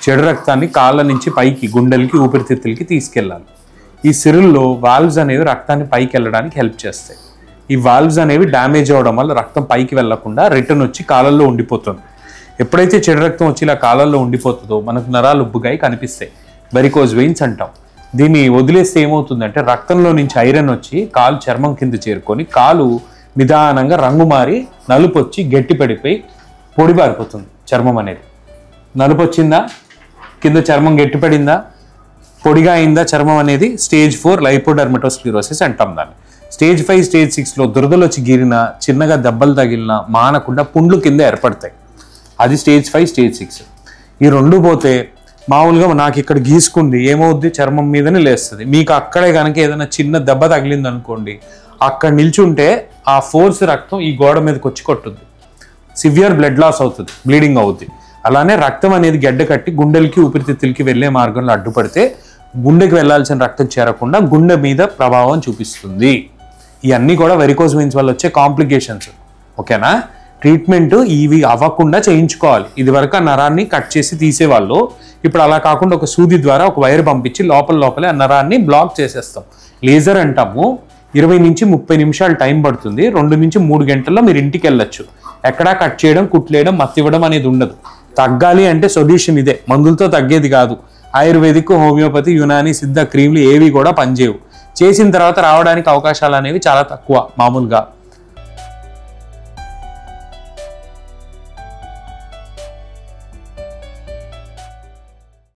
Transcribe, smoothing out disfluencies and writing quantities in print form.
చెడు రక్తాన్ని కాళ్ళ నుంచి పైకి గుండెలకి ఊపిరితిత్తులకి తీసుకెళ్ళాలి. ఈ సిరుల్లో వాల్వ్స్ అనేవి రక్తాన్ని పైకి వెళ్ళడానికి హెల్ప్ చేస్తాయి. ఈ వాల్వ్స్ అనేవి డ్యామేజ్ అవ్వడం వల్ల రక్తం పైకి వెళ్లకుండా రిటర్న్ వచ్చి కాళ్ళల్లో ఉండిపోతుంది. ఎప్పుడైతే చెడు రక్తం వచ్చి ఇలా కాళ్ళల్లో ఉండిపోతుందో మనకు నరాలు ఉబ్బుగాయి కనిపిస్తాయి, వెరికోజ్ వెయిన్స్ అంటాం. దీన్ని వదిలేస్తే ఏమవుతుందంటే రక్తంలో నుంచి ఐరన్ వచ్చి కాలు చర్మం కింద చేరుకొని కాలు నిదానంగా రంగు మారి నలుపు వచ్చి గట్టి పడిపోయి పొడిబారిపోతుంది. చర్మం అనేది నలుపు వచ్చిందా, కింద చర్మం గట్టిపడిందా, పొడిగా అయిందా చర్మం అనేది స్టేజ్ 4 లైపోడర్మటోస్క్లిరోసిస్ అంటాం దాన్ని. స్టేజ్ 5 స్టేజ్ 6లో దురదలు వచ్చి గీరినా, చిన్నగా దెబ్బలు తగిలినా మానకుండా పుండ్లు కింద ఏర్పడతాయి. అది స్టేజ్ 5 స్టేజ్ 6. ఈ రెండు పోతే మామూలుగా నాకు ఇక్కడ గీసుకుంది ఏమవుద్ది, చర్మం మీదనే లేస్తుంది. మీకు అక్కడే కనుక ఏదైనా చిన్న దెబ్బ తగిలింది అనుకోండి, అక్కడ నిల్చుంటే ఆ ఫోర్స్ రక్తం ఈ గోడ మీదకి వచ్చి కొట్టుద్ది, సివియర్ బ్లడ్ లాస్ అవుతుంది, బ్లీడింగ్ అవుద్ది. అలానే రక్తం అనేది గడ్డ కట్టి గుండెలకి ఊపిరితిత్తులకి వెళ్ళే మార్గంలో అడ్డుపడితే గుండెకి వెళ్లాల్సిన రక్తం చేరకుండా గుండె మీద ప్రభావం చూపిస్తుంది. ఇవన్నీ కూడా వెరికోజ్ వెయిన్స్ వల్ల వచ్చే కాంప్లికేషన్స్. ఓకేనా? ట్రీట్మెంట్ ఇవి అవ్వకుండా చేయించుకోవాలి. ఇది వరకు ఆ నరాన్ని కట్ చేసి తీసేవాళ్ళు, ఇప్పుడు అలా కాకుండా ఒక సూది ద్వారా ఒక వైర్ పంపించి లోపలే ఆ నరాన్ని బ్లాక్ చేసేస్తాం. లేజర్ అంటాము. 20 నుంచి 30 నిమిషాలు టైం పడుతుంది. 2 నుంచి 3 గంటల్లో మీరు ఇంటికి వెళ్ళొచ్చు. ఎక్కడా కట్ చేయడం, కుట్లేయడం, మత్తివ్వడం అనేది ఉండదు. తగ్గాలి అంటే సొల్యూషన్ ఇదే, మందులతో తగ్గేది కాదు. ఆయుర్వేదిక్, హోమియోపతి, యునాని, సిద్ధ క్రీమ్లు ఏవి కూడా పనిచేయవు. చేసిన తర్వాత రావడానికి అవకాశాలు అనేవి చాలా తక్కువ మామూలుగా.